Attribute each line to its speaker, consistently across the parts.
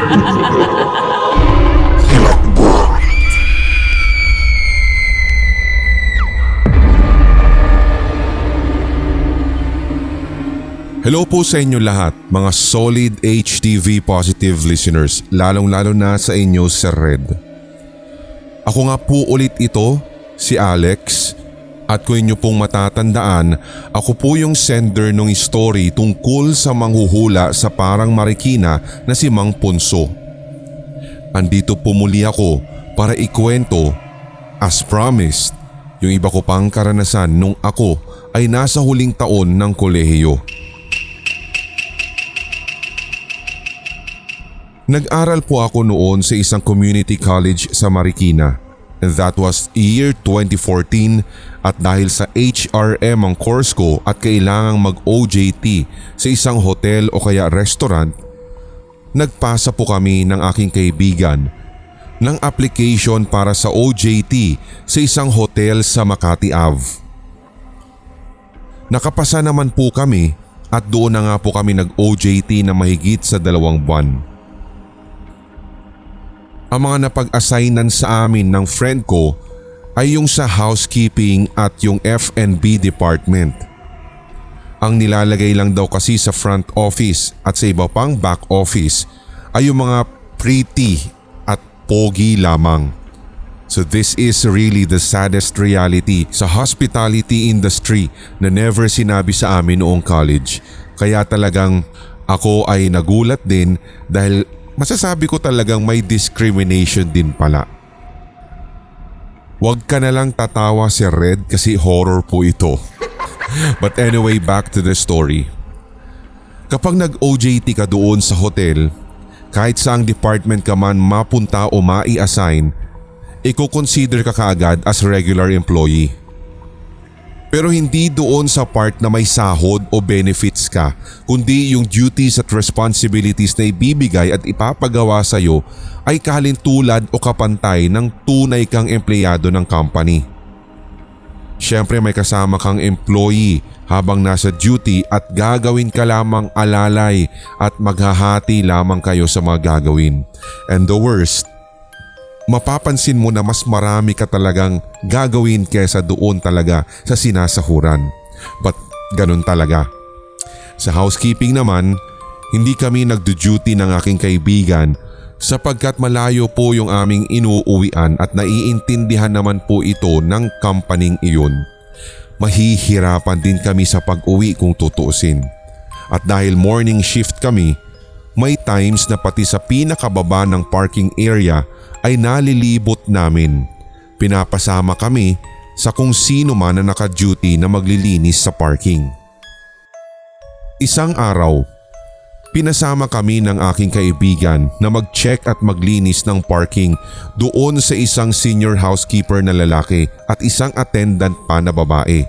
Speaker 1: Hello po sa inyo lahat, mga solid HTV positive listeners, lalong-lalo na sa inyo, Sir Red. Ako nga po ulit ito, si Alex, at kung inyo pong matatandaan, ako po yung sender ng story tungkol sa manghuhula sa parang Marikina na si Mang Punso. Andito po muli ako para ikwento, as promised, yung iba ko pang karanasan nung ako ay nasa huling taon ng kolehiyo. Nag-aral po ako noon sa isang community college sa Marikina, and that was year 2014, at dahil sa HRM ang course ko at kailangang mag-OJT sa isang hotel o kaya restaurant, nagpasa po kami ng aking kaibigan ng application para sa OJT sa isang hotel sa Makati Ave. Nakapasa naman po kami at doon na nga po kami nag-OJT na mahigit sa 2 buwan. Ang mga napag-assignan sa amin ng friend ko ay yung sa housekeeping at yung F&B department. Ang nilalagay lang daw kasi sa front office at sa iba pang back office ay yung mga pretty at pogi lamang. So this is really the saddest reality sa hospitality industry na never sinabi sa amin noong college. Kaya talagang ako ay nagulat din dahil masasabi ko talagang may discrimination din pala. Huwag ka na lang tatawa, Sir Red, kasi horror po ito. But anyway, back to the story. Kapag nag-OJT ka doon sa hotel, kahit saang department ka man mapunta o mai-assign, i-consider ka kaagad as regular employee. Pero hindi doon sa part na may sahod o benefits ka, kundi yung duties at responsibilities na ibibigay at ipapagawa sa iyo ay kalintulad o kapantay ng tunay kang empleyado ng company. Siyempre may kasama kang employee habang nasa duty at gagawin ka lamang alalay at maghahati lamang kayo sa mga gagawin. And the worst, mapapansin mo na mas marami ka talagang gagawin kesa doon talaga sa sinasahuran. But ganun talaga. Sa housekeeping naman, hindi kami nagdo-duty ng aking kaibigan sapagkat malayo po yung aming inuuwian at naiintindihan naman po ito ng kampaning iyon. Mahihirapan din kami sa pag-uwi kung tutuusin. At dahil morning shift kami, may times na pati sa pinakababa ng parking area ay nalilibot namin. Pinapasama kami sa kung sino man na naka-duty na maglilinis sa parking. Isang araw, pinasama kami ng aking kaibigan na mag-check at maglinis ng parking doon sa isang senior housekeeper na lalaki at isang attendant pa na babae.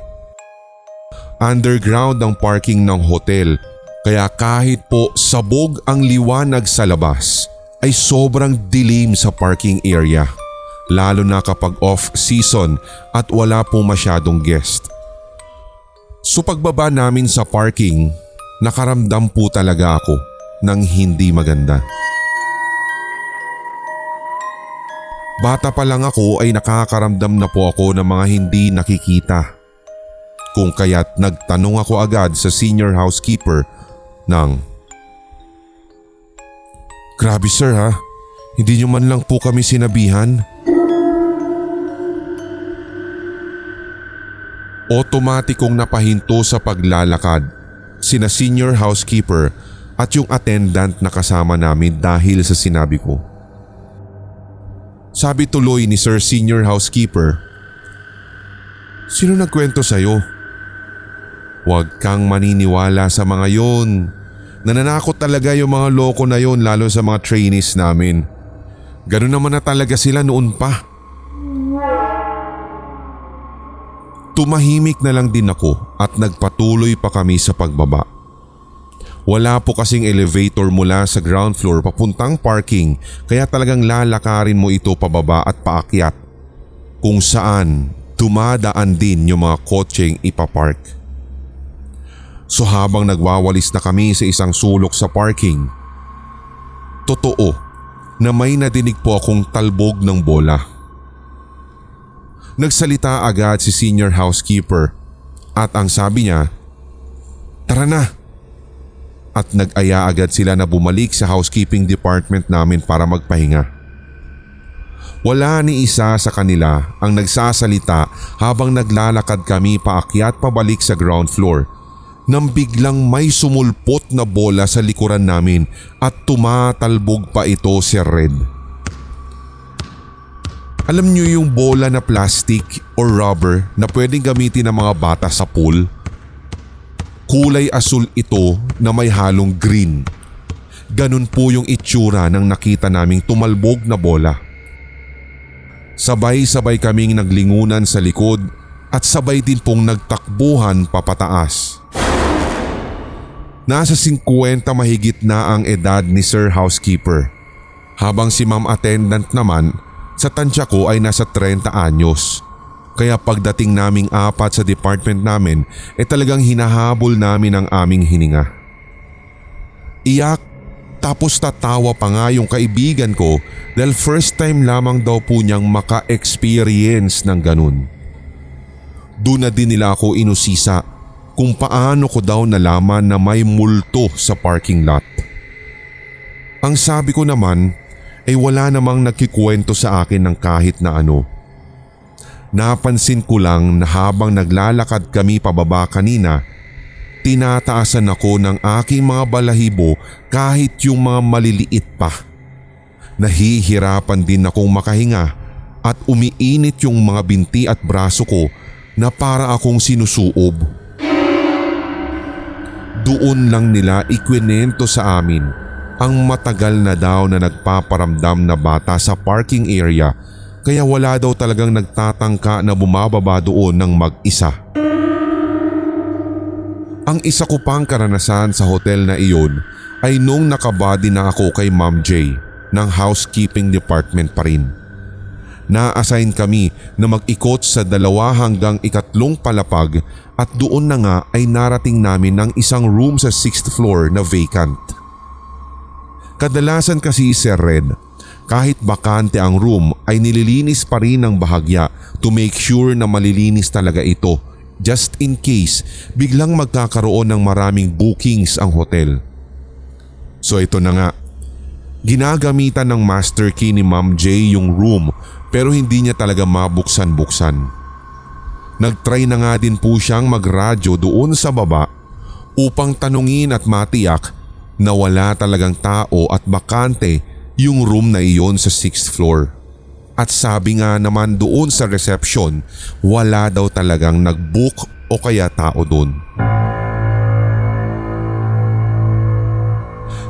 Speaker 1: Underground ang parking ng hotel, kaya kahit po sabog ang liwanag sa labas, ay sobrang dilim sa parking area, lalo na kapag off-season at wala pong masyadong guest. So pagbaba namin sa parking, nakaramdam po talaga ako ng hindi maganda. Bata pa lang ako ay nakakaramdam na po ako ng mga hindi nakikita. Kung kaya't nagtanong ako agad sa senior housekeeper ng, "Grabe sir ha, hindi nyo man lang po kami sinabihan." Otomatikong napahinto sa paglalakad sina senior housekeeper at yung attendant na kasama namin dahil sa sinabi ko. Sabi tuloy ni Sir Senior Housekeeper, "Sino nagkwento sa'yo? Huwag kang maniniwala sa mga yon. Nananakot talaga yung mga loko na yon, lalo sa mga trainees namin. Ganun naman na talaga sila noon pa." Tumahimik na lang din ako at nagpatuloy pa kami sa pagbaba. Wala po kasing elevator mula sa ground floor papuntang parking, kaya talagang lalakarin mo ito pababa at paakyat, kung saan dumadaan din yung mga kotseng ipapark. So habang nagwawalis na kami sa isang sulok sa parking, totoo na may nadinig po akong talbog ng bola. Nagsalita agad si senior housekeeper at ang sabi niya, "Tara na!" At nag-aya agad sila na bumalik sa housekeeping department namin para magpahinga. Wala ni isa sa kanila ang nagsasalita habang naglalakad kami paakyat pabalik sa ground floor nang biglang may sumulpot na bola sa likuran namin at tumatalbog pa ito, Sir Red. Alam niyo yung bola na plastic or rubber na pwedeng gamitin ng mga bata sa pool? Kulay asul ito na may halong green. Ganun po yung itsura ng nakita naming tumalbog na bola. Sabay-sabay kaming naglingunan sa likod at sabay din pong nagtakbuhan papataas. Nasa 50 mahigit na ang edad ni Sir Housekeeper, habang si Ma'am Attendant naman sa tansya ko ay nasa 30 anyos. Kaya pagdating naming apat sa department namin talagang hinahabol namin ang aming hininga. Iyak tapos tatawa pa nga yung kaibigan ko dahil first time lamang daw po niyang maka-experience ng ganun. Doon na din nila ako inusisa kung paano ko daw nalaman na may multo sa parking lot. Ang sabi ko naman ay wala namang nagkikwento sa akin ng kahit na ano. Napansin ko lang na habang naglalakad kami pababa kanina, tinataasan ako ng aking mga balahibo kahit yung mga maliliit pa. Nahihirapan din akong makahinga at umiinit yung mga binti at braso ko na para akong sinusuob. Doon lang nila ikwinento sa amin ang matagal na daw na nagpaparamdam na bata sa parking area kaya wala daw talagang nagtatangka na bumababa doon ng mag-isa. Ang isa ko pang karanasan sa hotel na iyon ay nung nakabody na ako kay Ma'am J ng housekeeping department pa rin. Na-assign kami na mag-ikot sa 2 hanggang 3 palapag at doon na nga ay narating namin ng isang room sa 6th floor na vacant. Kadalasan kasi, Sir Red, kahit bakante ang room ay nililinis pa rin ng bahagya to make sure na malilinis talaga ito. Just in case biglang magkakaroon ng maraming bookings ang hotel. So ito na nga, ginagamitan ng master key ni Ma'am J yung room pero hindi niya talaga mabuksan-buksan. Nagtry na nga din po siyang magradyo doon sa baba upang tanungin at matiyak na wala talagang tao at bakante yung room na iyon sa 6th floor. At sabi nga naman doon sa reception, wala daw talagang nag-book o kaya tao doon.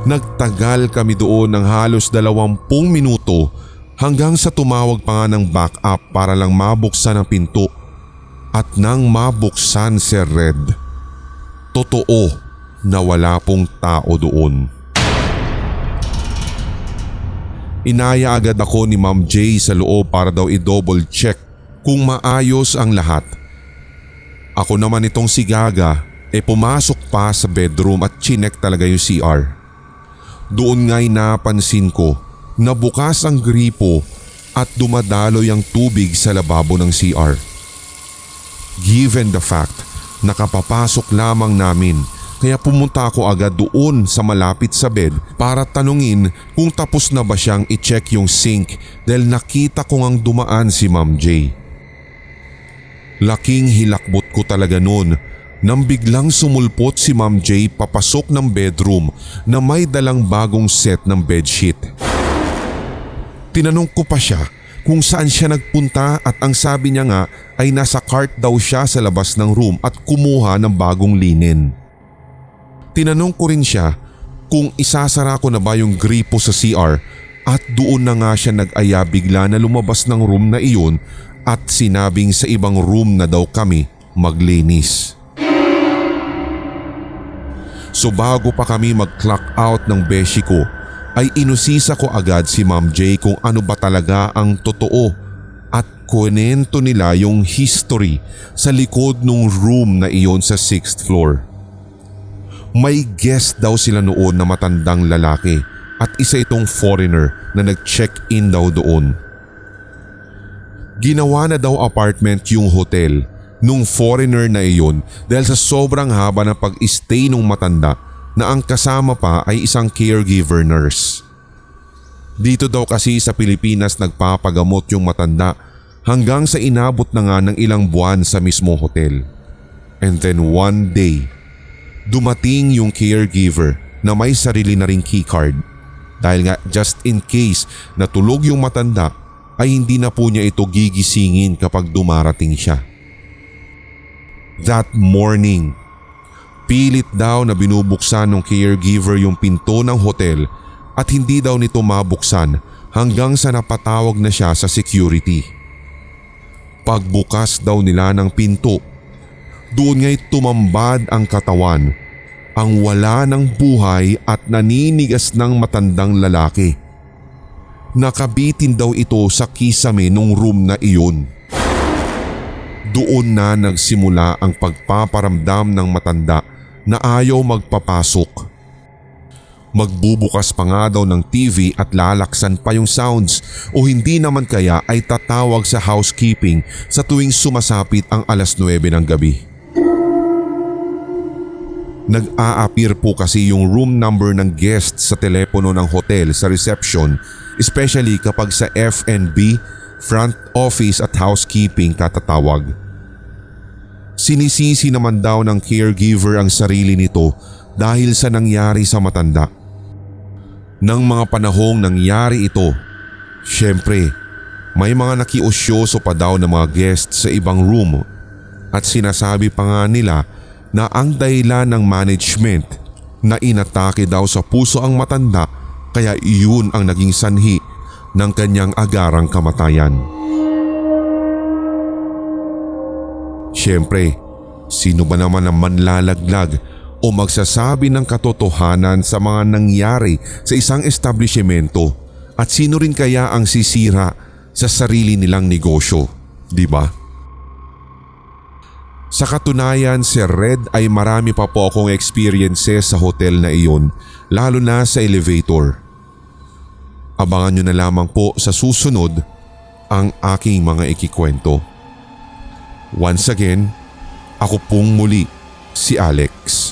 Speaker 1: Nagtagal kami doon ng halos 20 minuto hanggang sa tumawag pa nga ng backup para lang mabuksan ang pinto. At nang mabuksan, Sir Red, totoo na wala pong tao doon. Inaya agad ako ni Ma'am J sa loob para daw i-double check kung maayos ang lahat. Ako naman itong si Gaga pumasok pa sa bedroom at chinek talaga yung CR. Doon nga'y napansin ko na bukas ang gripo at dumadaloy ang tubig sa lababo ng CR. Given the fact na kapapasok lamang namin, kaya pumunta ako agad doon sa malapit sa bed para tanungin kung tapos na ba siyang i-check yung sink dahil nakita ko ngang dumaan si Ma'am J. Laking hilakbot ko talaga noon nang biglang sumulpot si Ma'am J papasok ng bedroom na may dalang bagong set ng bedsheet. Tinanong ko pa siya kung saan siya nagpunta at ang sabi niya nga ay nasa cart daw siya sa labas ng room at kumuha ng bagong linen. Tinanong ko rin siya kung isasara ko na ba yung gripo sa CR at doon na nga siya nag-aya bigla na lumabas ng room na iyon at sinabing sa ibang room na daw kami maglinis. So bago pa kami mag-clock out ng beshi ko ay inusisa ko agad si Ma'am J kung ano ba talaga ang totoo at kwento nila yung history sa likod ng room na iyon sa 6th floor. May guest daw sila noon na matandang lalaki at isa itong foreigner na nag-check-in daw doon. Ginawa na daw apartment yung hotel nung foreigner na iyon dahil sa sobrang haba ng pag-stay nung matanda na ang kasama pa ay isang caregiver nurse. Dito daw kasi sa Pilipinas nagpapagamot yung matanda hanggang sa inabot na nga ng ilang buwan sa mismo hotel. And then one day, dumating yung caregiver na may sarili na ring keycard dahil nga just in case na tulog yung matanda ay hindi na po niya ito gigisingin kapag dumarating siya. That morning, pilit daw na binubuksan ng caregiver yung pinto ng hotel at hindi daw nito mabuksan hanggang sa napatawag na siya sa security. Pagbukas daw nila ng pinto, doon nga'y tumambad ang katawan, ang wala ng buhay at naninigas ng matandang lalaki. Nakabitin daw ito sa kisame nung room na iyon. Doon na nagsimula ang pagpaparamdam ng matanda na ayaw magpapasok. Magbubukas pa nga daw ng TV at lalaksan pa yung sounds o hindi naman kaya ay tatawag sa housekeeping sa tuwing sumasapit ang 9:00 ng gabi. Nag-a-appear po kasi yung room number ng guest sa telepono ng hotel sa reception, especially kapag sa F&B, front office at housekeeping katatawag. Sinisisi naman daw ng caregiver ang sarili nito dahil sa nangyari sa matanda. Nang mga panahong nangyari ito, syempre may mga nakiusyoso pa daw ng mga guests sa ibang room at sinasabi pa nga nila na ang dahilan ng management na inatake daw sa puso ang matanda kaya iyon ang naging sanhi ng kanyang agarang kamatayan. Siyempre, sino ba naman ang manlalaglag o magsasabi ng katotohanan sa mga nangyari sa isang establishmento at sino rin kaya ang sisira sa sarili nilang negosyo, di ba? Sa katunayan, Sir Red, ay marami pa po akong experiences sa hotel na iyon, lalo na sa elevator. Abangan nyo na lamang po sa susunod ang aking mga ikikwento. Once again, ako pong muli si Alex.